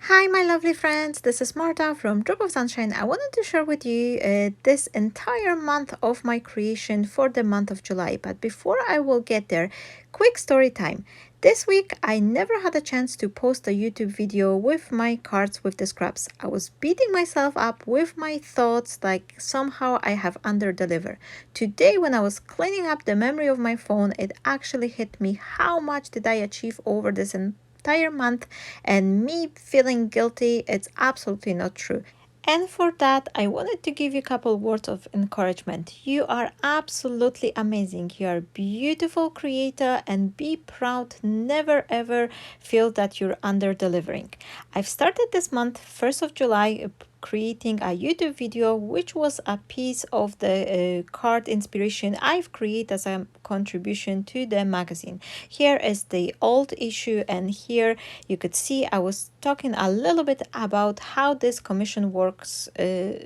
Hi, my lovely friends. This is Marta from Drop of Sunshine. I wanted to share with you this entire month of my creation for the month of July. But before I will get there, quick story time. This week, I never had a chance to post a YouTube video with my cards with the scraps. I was beating myself up with my thoughts like somehow I have under-delivered. Today, when I was cleaning up the memory of my phone, it actually hit me how much did I achieve over this entire month, and me feeling guilty, it's absolutely not true. And for that, I wanted to give you a couple words of encouragement. You are absolutely amazing. You are a beautiful creator, and be proud. Never ever feel that you're under delivering. I've started this month, 1st of July, creating a YouTube video, which was a piece of the card inspiration I've created as a contribution to the magazine. Here is the old issue, and here you could see I was talking a little bit about how this commission works.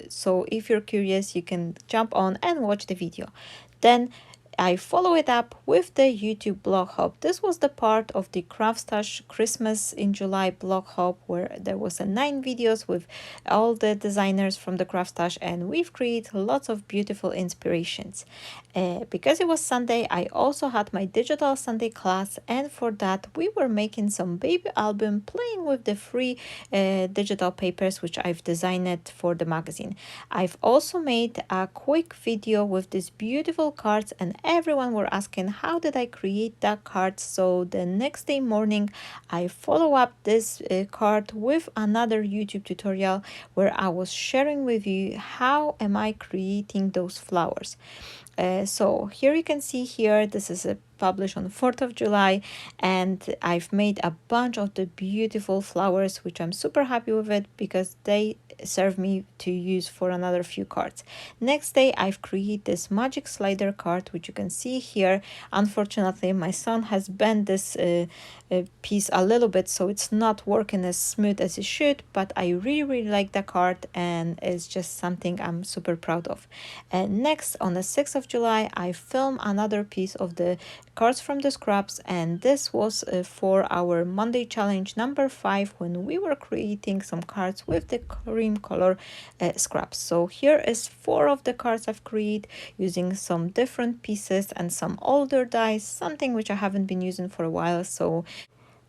So if you're curious, you can jump on and watch the video. Then I follow it up with the YouTube blog hub. This was the part of the CRAFTSTASH Christmas in July blog hub, where there was 9 videos with all the designers from the CRAFTSTASH, and we've created lots of beautiful inspirations. Because it was Sunday, I also had my digital Sunday class, and for that we were making some baby album, playing with the free digital papers which I've designed for the magazine. I've also made a quick video with these beautiful cards, and everyone were asking how did I create that card. So the next day morning I follow up this card with another YouTube tutorial where I was sharing with you how am I creating those flowers. So here you can see here, this is published on 4th of July, and I've made a bunch of the beautiful flowers, which I'm super happy with it because they serve me to use for another few cards. Next day, I've created this magic slider card, which you can see here. Unfortunately, my son has bent this piece a little bit, so it's not working as smooth as it should, but I really like the card, and it's just something I'm super proud of. And next, on the 6th of July, I filmed another piece of the cards from the scraps, and this was for our Monday challenge number 5, when we were creating some cards with the cream color scraps. So here is 4 of the cards I've created using some different pieces and some older dies, something which I haven't been using for a while.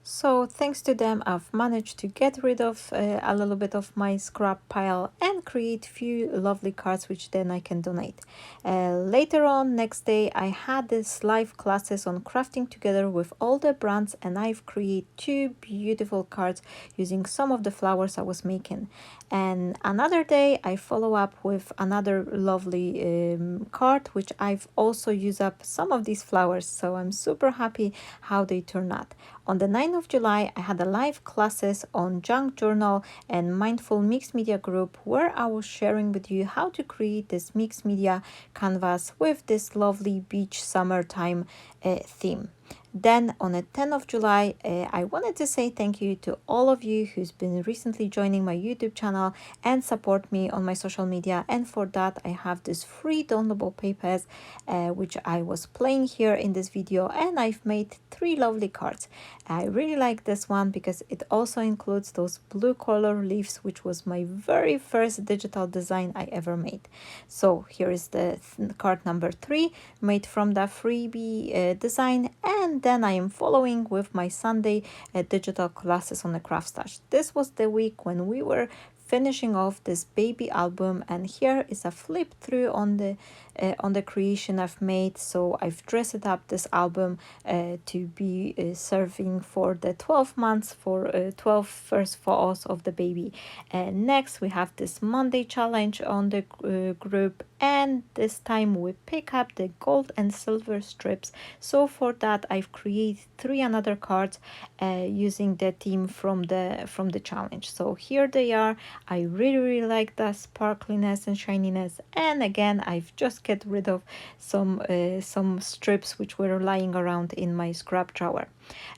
So thanks to them, I've managed to get rid of a little bit of my scrap pile and create few lovely cards which then I can donate. Later on, next day, I had this live classes on crafting together with all the brands, and I've created 2 beautiful cards using some of the flowers I was making. And another day, I follow up with another lovely card which I've also used up some of these flowers, so I'm super happy how they turn out. On the 9th of July, I had a live classes on Junk Journal and Mindful Mixed Media Group, where I was sharing with you how to create this mixed media canvas with this lovely beach summertime theme. Then on the 10th of July, I wanted to say thank you to all of you who's been recently joining my YouTube channel and support me on my social media. And for that, I have this free downloadable papers, which I was playing here in this video, and I've made 3 lovely cards. I really like this one because it also includes those blue color leaves, which was my very first digital design I ever made. So here is the card number 3, made from the freebie design, and then I am following with my Sunday digital classes on the CRAFTSTASH. This was the week when we were finishing off this baby album, and here is a flip through on the creation I've made. So I've dressed up this album to be serving for the 12 months, for 12 first photos of the baby. Next we have this Monday challenge on the group, and this time we pick up the gold and silver strips. So for that, I've created 3 another cards using the theme from the challenge. So here they are. I really like the sparkliness and shininess, and again I've just get rid of some strips which were lying around in my scrap drawer.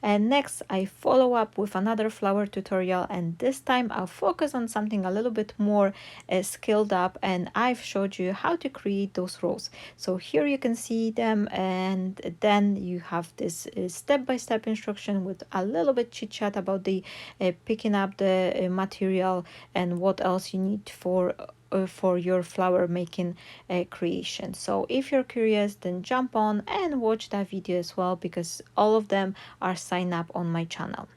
And next, I follow up with another flower tutorial, and this time I'll focus on something a little bit more skilled up, and I've showed you how to create those rows. So here you can see them, and then you have this step-by-step instruction with a little bit chit chat about the picking up the material and what else you need for your flower making creation. So if you're curious, then jump on and watch that video as well, because all of them are signed up on my channel.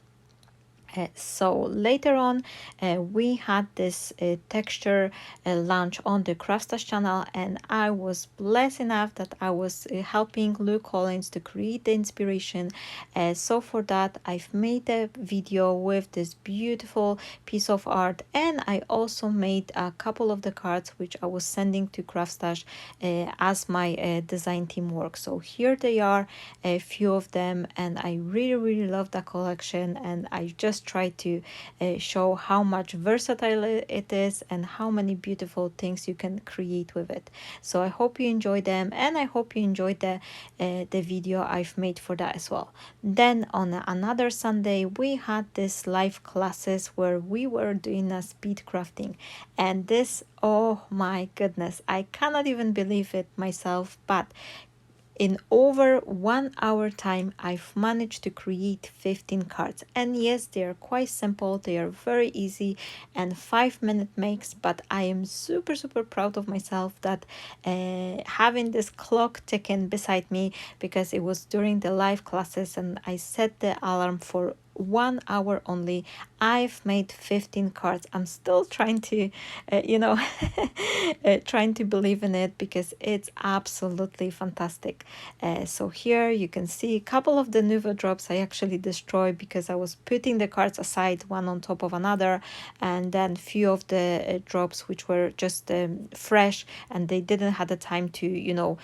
So later on, we had this texture launch on the CRAFTSTASH channel, and I was blessed enough that I was helping Luke Collins to create the inspiration. So for that, I've made a video with this beautiful piece of art, and I also made a couple of the cards which I was sending to CRAFTSTASH as my design team work. So here they are, a few of them, and I really love that collection, and I just try to show how much versatile it is and how many beautiful things you can create with it. So I hope you enjoy them, and I hope you enjoyed the video I've made for that as well. Then on another Sunday, we had this live classes where we were doing a speed crafting, and this, oh my goodness, I cannot even believe it myself, but in over 1 hour time, I've managed to create 15 cards. And yes, they are quite simple, they are very easy and 5-minute makes, but I am super proud of myself that having this clock ticking beside me, because it was during the live classes and I set the alarm for 1 hour only. I've made 15 cards. I'm still trying to trying to believe in it, because it's absolutely fantastic. So here you can see a couple of the Nuvo drops I actually destroyed because I was putting the cards aside one on top of another, and then few of the drops which were just fresh and they didn't have the time to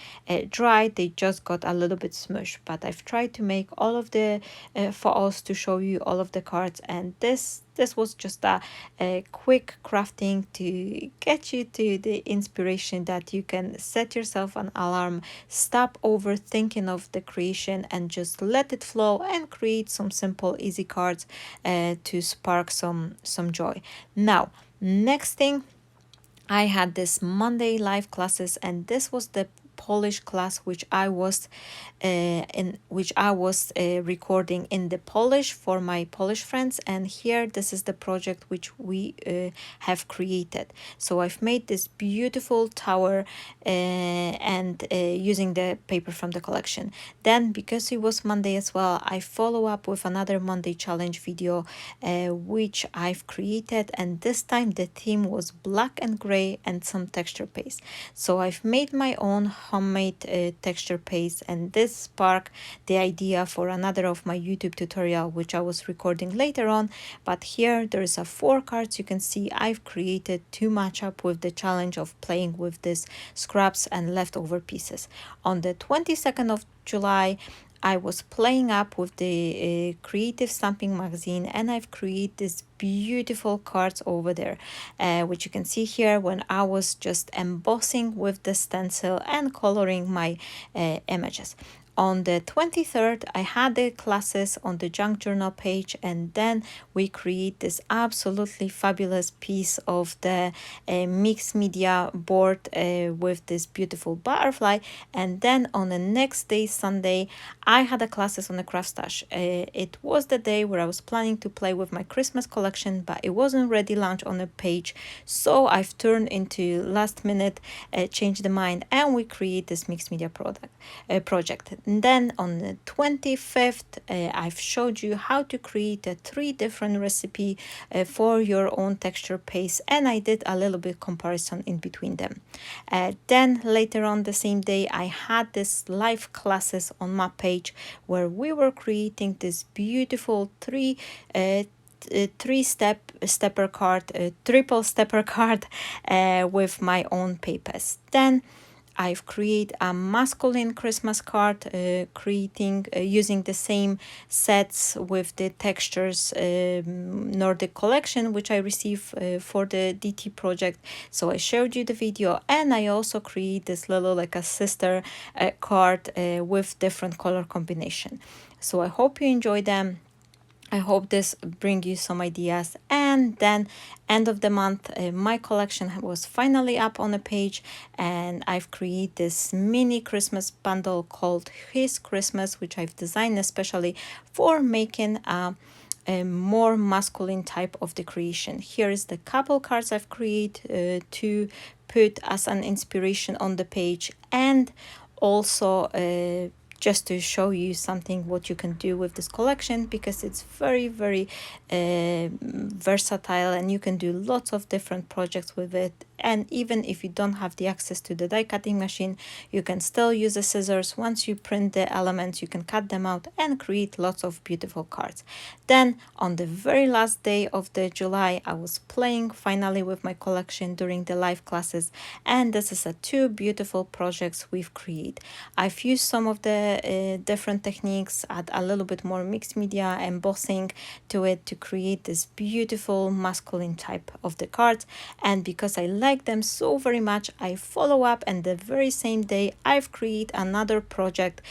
dry, they just got a little bit smushed. But I've tried to make all of the photos to show you all of the cards, and this was just a quick crafting to get you to the inspiration that you can set yourself an alarm, stop overthinking of the creation, and just let it flow and create some simple easy cards to spark some joy. Now, next thing, I had this Monday live classes, and this was the Polish class which I was recording in the Polish for my Polish friends. And here, this is the project which we have created. So I've made this beautiful tower and using the paper from the collection. Then, because it was Monday as well, I follow up with another Monday challenge video which I've created, and this time the theme was black and gray and some texture paste. So I've made my own homemade texture paste, and this sparked the idea for another of my YouTube tutorial which I was recording later on. But here there is 4 cards. You can see I've created to match up with the challenge of playing with these scraps and leftover pieces. On the 22nd of July, I was playing up with the Creative Stamping magazine, and I've created these beautiful cards over there, which you can see here when I was just embossing with the stencil and coloring my images. On the 23rd, I had the classes on the junk journal page, and then we create this absolutely fabulous piece of the mixed media board with this beautiful butterfly. And then on the next day, Sunday, I had the classes on the CRAFTSTASH. It was the day where I was planning to play with my Christmas collection, but it wasn't ready launch on the page, so I've turned into last minute change the mind, and we create this mixed media project. And then on the 25th, I've showed you how to create 3 different recipe for your own texture paste, and I did a little bit comparison in between them. Then later on the same day, I had this live classes on my page where we were creating this beautiful stepper card, triple stepper card with my own papers. Then I've created a masculine Christmas card, using the same sets with the textures Nordic collection, which I received for the DT project. So I showed you the video, and I also create this little like a sister card with different color combination. So I hope you enjoy them. I hope this bring you some ideas. And then end of the month, my collection was finally up on a page, and I've created this mini Christmas bundle called His Christmas, which I've designed especially for making a more masculine type of decoration. Here is the couple cards I've created to put as an inspiration on the page, and also just to show you something what you can do with this collection, because it's very versatile and you can do lots of different projects with it. And even if you don't have the access to the die cutting machine, you can still use the scissors. Once you print the elements, you can cut them out and create lots of beautiful cards. Then on the very last day of the July, I was playing finally with my collection during the live classes, and this is a 2 beautiful projects we've created. I've used some of the different techniques, add a little bit more mixed media embossing to it to create this beautiful masculine type of the cards. And because I like them so very much, I follow up, and the very same day I've created another project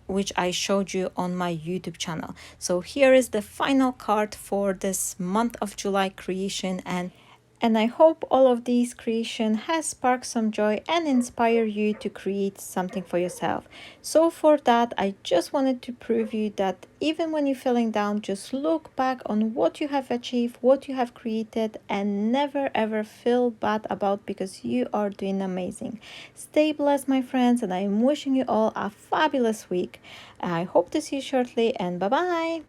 which I showed you on my YouTube channel. So here is the final card for this month of July creation, and I hope all of these creation has sparked some joy and inspire you to create something for yourself. So for that, I just wanted to prove you that even when you're feeling down, just look back on what you have achieved, what you have created, and never ever feel bad about, because you are doing amazing. Stay blessed, my friends, and I'm wishing you all a fabulous week. I hope to see you shortly, and bye bye.